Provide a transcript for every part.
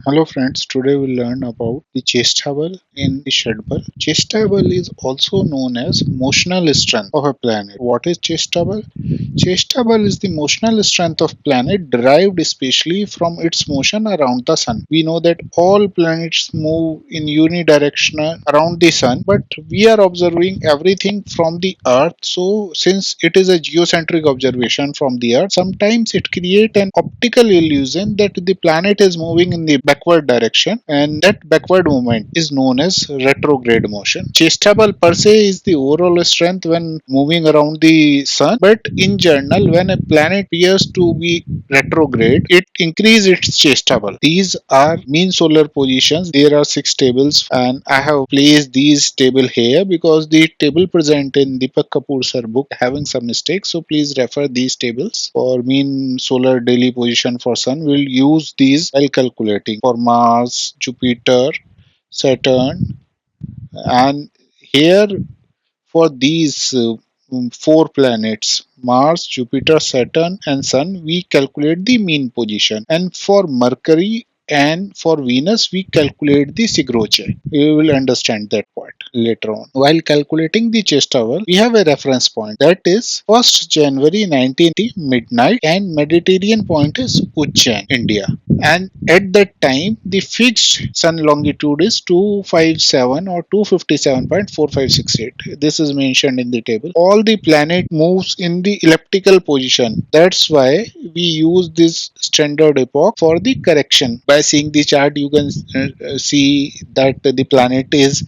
Hello friends, today we'll learn about the Chesta Bala in the Shadbala. Chesta Bala is also known as motional strength of a planet. What is Chesta Bala? Chesta Bala is the motional strength of planet derived especially from its motion around the sun. We know that all planets move in unidirectional around the sun, but we are observing everything from the earth. So since it is a geocentric observation from the earth, sometimes it creates an optical illusion that the planet is moving in the backward direction, and that backward movement is known as retrograde motion. Chestable per se is the overall strength when moving around the sun, but in general, when a planet appears to be retrograde, it increases its chestable. These are mean solar positions. There are 6 tables, and I have placed these table here because the table present in Deepak Kapoor sir book having some mistakes. So please refer these tables for mean solar daily position for sun. We'll use these while calculating for Mars, Jupiter, Saturn, and here for these 4 planets Mars, Jupiter, Saturn, and Sun, we calculate the mean position. And for Mercury and for Venus, we calculate the Sigroche. We will understand that part later on. While calculating the chest hour, we have a reference point that is 1st January 1980 midnight, and Mediterranean point is Ujjain, India. And at that time, the fixed sun longitude is 257 or 257.4568. This is mentioned in the table. All the planet moves in the elliptical position. That's why we use this standard epoch for the correction. By seeing the chart, you can see that the planet is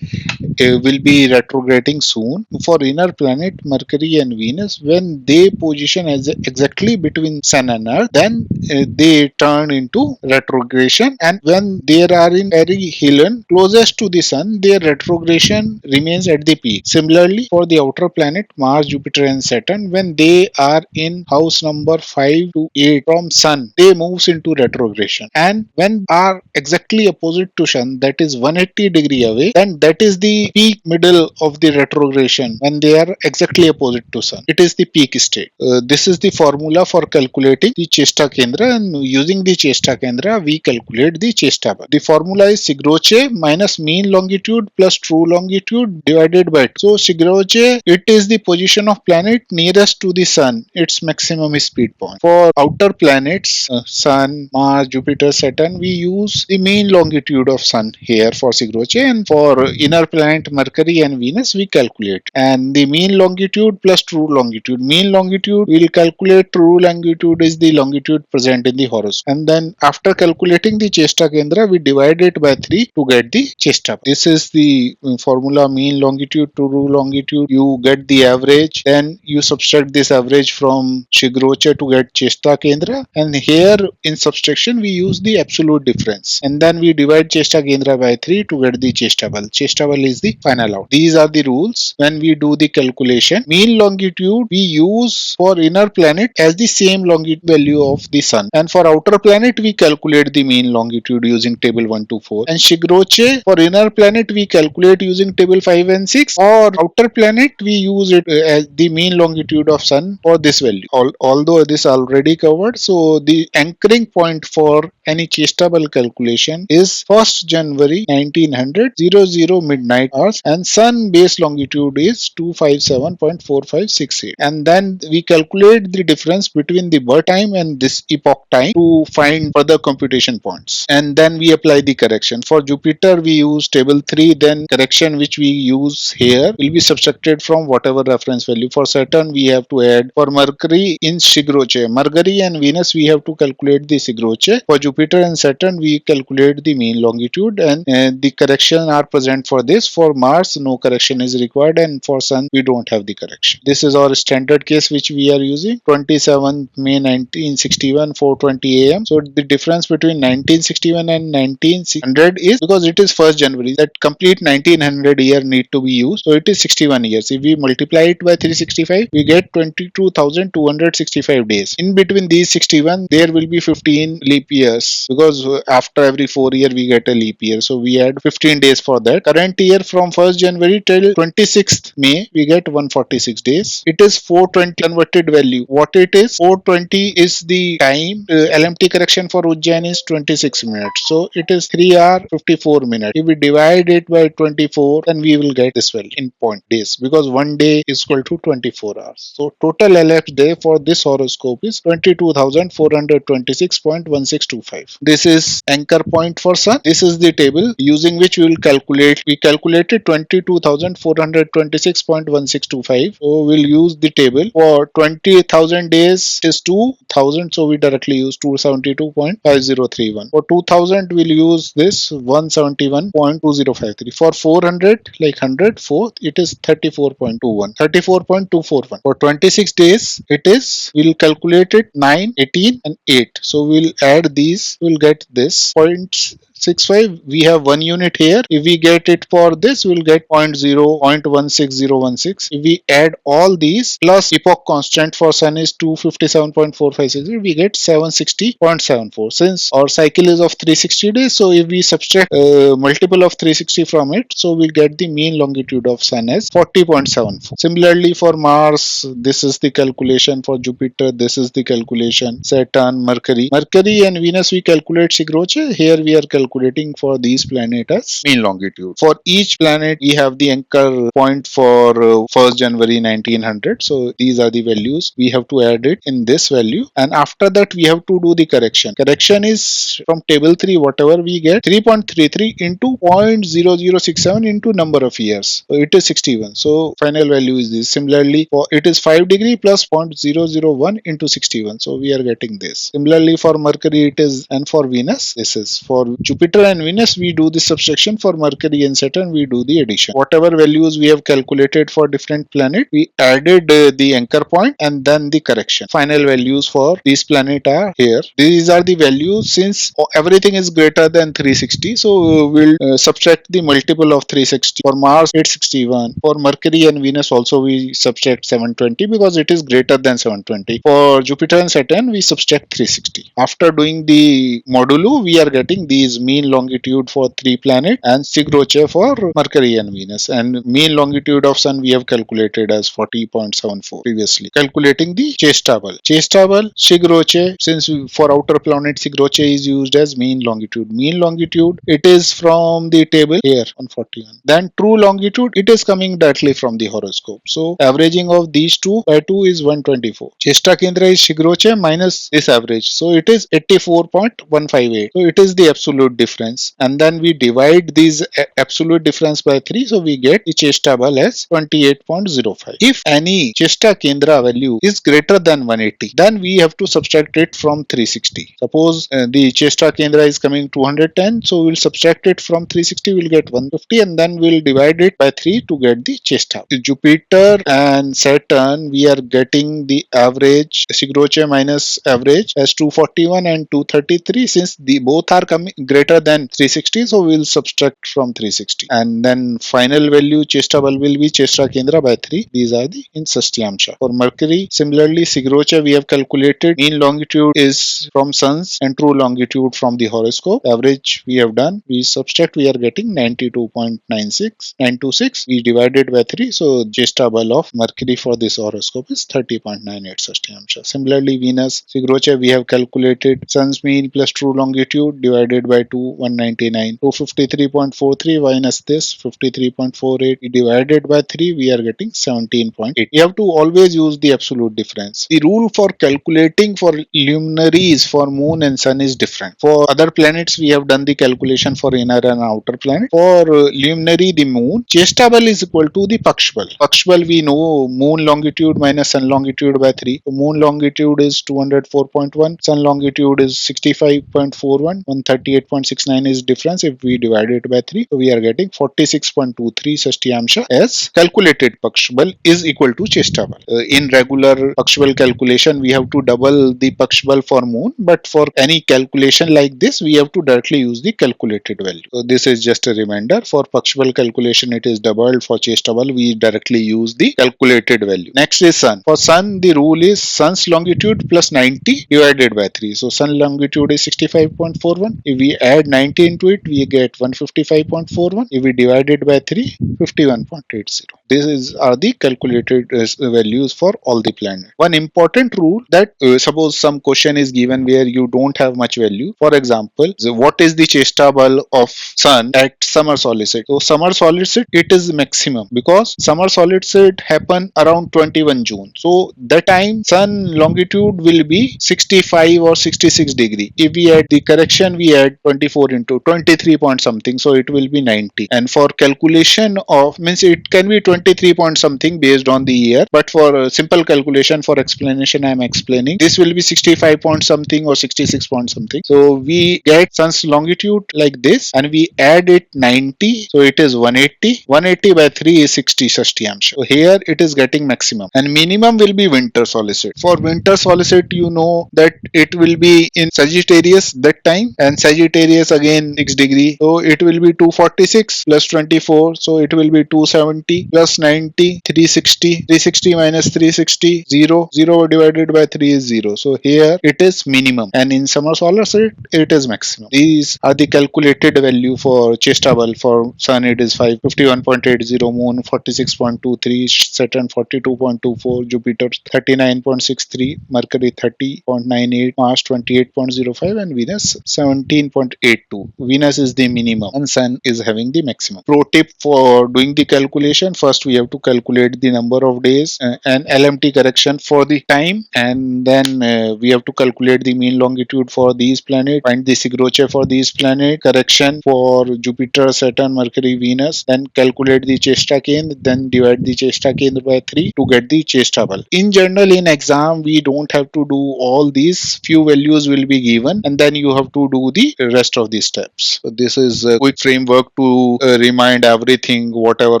will be retrograding soon. For inner planet Mercury and Venus, when they position as exactly between Sun and Earth, then they turn into retrogression, and when they are in perihelion closest to the Sun, their retrogression remains at the peak. Similarly, for the outer planet Mars, Jupiter, and Saturn, when they are in house number 5 to 8 from Sun, they moves into retrogression, and when are exactly opposite to Sun, that is 180 degree away, then that is the peak middle of the retrogression. When they are exactly opposite to Sun, it is the peak state. This is the formula for calculating the Chesta Kendra, and using the Chesta Kendra we calculate the Chesta Bala. The formula is Sigroche minus mean longitude plus true longitude divided by 2. So Sigroche, it is the position of planet nearest to the Sun, its maximum speed point. For outer planets Sun, Mars, Jupiter, Saturn, we use the mean longitude of Sun here for Sigroche, and for inner planet Mercury and Venus we calculate, and the mean longitude plus true longitude. Mean longitude we will calculate, true longitude is the longitude present in the horoscope, and then after calculating the Chesta Kendra we divide it by 3 to get the Chesta. This is the formula: mean longitude, true longitude, you get the average, then you subtract this average from Shigroche to get Chesta Kendra, and here in subtraction we use the absolute difference, and then we divide Chesta Kendra by 3 to get the Chesta Bala. Chesta Bala is the final out. These are the rules when we do the calculation. Mean longitude we use for inner planet as the same longitude value of the Sun, and for outer planet we calculate the mean longitude using table 1 to 4, and Shigroche for inner planet we calculate using table 5 and 6, or outer planet we use it as the mean longitude of Sun for this value. Although this already covered, so the anchoring point for any Chesta Bala calculation is 1st January 1900 00 midnight hours, and Sun base longitude is 257.4568, and then we calculate the difference between the birth time and this epoch time to find further computation points, and then we apply the correction. For Jupiter we use table 3, then correction which we use here will be subtracted from whatever reference value. For Saturn we have to add. For Mercury in Sigroche, Mercury and Venus we have to calculate the Sigroche. For Jupiter and Saturn we calculate the mean longitude, and the correction are present for this. For Mars no correction is required, and for Sun we don't have the correction. This is our standard case which we are using. 27th May 1961 4:20 am. So the difference between 1961 and 1900 is because it is 1st January, that complete 1900 year need to be used, so it is 61 years. If we multiply it by 365 we get 22,265 days. In between these 61 there will be 15 leap years, because after every 4 years we get a leap year, so we add 15 days for that. Current year from 1st January till 26th May, we get 146 days. It is 420 converted value. What it is? 420 is the time. LMT correction for Ujjain is 26 minutes. So it is 3 hour 54 minutes. If we divide it by 24, then we will get this value in point days, because one day is equal to 24 hours. So total elapsed day for this horoscope is 22,426.1625. This is anchor point for Sun. This is the table using which we will calculate. We calculated 22,426.1625. So we'll use the table. For 20,000 days is 2,000. So we directly use 272.5031. For 2,000 we'll use this 171.2053. For 400, like 100, it is 34.21. 34.241. For 26 days, it is, we'll calculate it 9, 18 and 8. So we'll add these, we'll get this 0.65. We have 1 unit here. If we get it for this, we'll get 0.16016. If we add all these plus epoch constant for Sun is 257.456, we get 760.74. Since our cycle is of 360 days, so if we subtract multiple of 360 from it, so we get the mean longitude of Sun as 40.74. Similarly for Mars, this is the calculation. For Jupiter, this is the calculation. Saturn, Mercury and Venus we calculate Shigroche. Here we are calculating for these planets as mean longitude. For each planet we have the anchor point for 1st January 1900. So these are the values. We have to add it in this value, and after that we have to do the correction. Correction is from table 3, whatever we get, 3.33 into 0.0067 into number of years. So it is 61. So final value is this. Similarly, for it is 5 degree plus 0.001 into 61. So we are getting this. Similarly for Mercury it is, and for Venus this is. For Jupiter and Venus we do the subtraction. For Mercury and Saturn we do the addition. Whatever values we have calculated for different planet, we added the anchor point and then the correction. Final values for these planet are here. These are the values. Since everything is greater than 360, so we'll subtract the multiple of 360. For Mars it's 61. For Mercury and Venus also we subtract 720 because it is greater than 720. For Jupiter and Saturn we subtract 360. After doing the modulo, we are getting these mean longitude for 3 planets and Shigroche for Mercury and Venus, and mean longitude of Sun we have calculated as 40.74 previously. Calculating the Chesta Bala. Chesta Bala, Shigroche, since for outer planet Shigroche is used as mean longitude. Mean longitude, it is from the table here 141. Then true longitude, it is coming directly from the horoscope. So averaging of these two by 2 is 124. Chesta Kendra is Shigroche minus this average. So it is 84.158. So it is the absolute difference. And then we divide these absolute difference by 3. So we get the Chesta Bala as 28.05. If any Chesta Kendra value is greater than 180, then we have to subtract it from 360. Suppose the Chesta Kendra is coming 210. So we'll subtract it from 360, we'll get 150, and then we'll divide it by 3 to get the Chesta. Jupiter and Saturn, we are getting the average Shigroche minus average as 241 and 233. Since the both are coming greater than 360, so we'll subtract from 360, and then final value Chesta Bala will be Chesta Kendra by 3. These are the in Sastyamsha. For Mercury, similarly Shigroche we have calculated. Mean longitude is from Suns and true longitude from the horoscope. Average we have done. We subtract, we are getting 92.926. We divided by 3. So Chesta Bala of Mercury for this horoscope is 30.98 Sastyamsha. Similarly Venus, Shigroche we have calculated. Sun's mean plus true longitude divided by 2, 199. 253.43 minus this 53.48. We divided by 3, we are getting 17.8. You have to always use the absolute difference. The rule for calculating for luminaries for moon and sun is different. For other planets we have done the calculation for inner and outer planet. For luminary, the moon, Chesta Bala is equal to the Paksh Bala. Paksh Bala we know moon longitude minus sun longitude by 3. So moon longitude is 204.1, sun longitude is 65.41, 138.69 is difference. If we divide it by 3, so we are getting 46.23 Sastyamsha as calculated Paksh Bala is equal to Chesta Bala. In regular Paksh Bala calculation, we have to double the Paksh Bala for moon, but for any calculation like this, we have to directly use the calculated value. So this is just a reminder. For Paksh Bala calculation, it is doubled. For Chesta Bala, we directly use the calculated value. Next is sun. For sun, the rule is sun's longitude plus 90 divided by 3. So sun longitude is 65.41. If we add 90 into it, we get 155.41. If we divide it by 3, 51.80. This is are the calculated values for all the planets. One important rule that suppose some question is given where you don't have much value. For example, what is the Chesta Bala of Sun at summer solstice? So summer solstice it is maximum because summer solstice happen around 21 June. So that time Sun longitude will be 65 or 66 degree. If we add the correction, we add 24 into 23 point something, so it will be 90. And for calculation of means it can be 23 point something based on the year, but for simple calculation for explanation I am explaining this will be 65 point something or 66 point something. So we get Sun's longitude like this and we add it 90, so it is 180. 180 by 3 is 60 Shashtiamsha. So here it is getting maximum, and minimum will be winter solstice. For winter solstice you know that it will be in Sagittarius that time, and Sagittarius again 6 degree, so it will be 246 plus 24, so it will be 270 plus 90, 360. 360 minus 360, 0. 0 divided by 3 is 0. So here it is minimum, and in summer solstice it is maximum. These are the calculated value for Chesta Bala. For Sun it is 551.80, Moon 46.23, Saturn 42.24, Jupiter 39.63, Mercury 30.98, Mars 28.05, and Venus 17.82. Venus is the minimum and Sun is having the maximum. Pro tip for doing the calculation: first we have to calculate the number of days and LMT correction for the time, and then we have to calculate the mean longitude for these planets, find the Sigroche for these planets, correction for Jupiter, Saturn, Mercury, Venus, then calculate the Chesta Kendra, then divide the Chesta Kendra by 3 to get the Chesta Bala. In general, in exam, we don't have to do all these. Few values will be given, and then you have to do the rest of the steps. So this is a quick framework to remind everything, whatever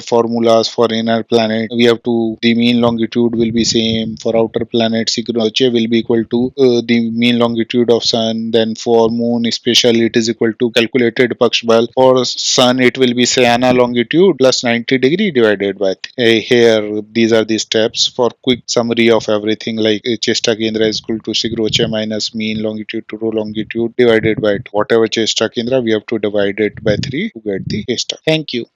formulas for inner planet. We have to, the mean longitude will be same. For outer planet, Sigroche will be equal to the mean longitude of Sun. Then for Moon, especially, it is equal to calculated Paksh Bal. For Sun, it will be Sayana longitude plus 90 degree divided by here. These are the steps for quick summary of everything, like Chesta Kendra is equal to Sigroche minus mean longitude to row longitude divided by whatever Chesta Kendra, we have to divide it by 3 to get the Chesta. Thank you.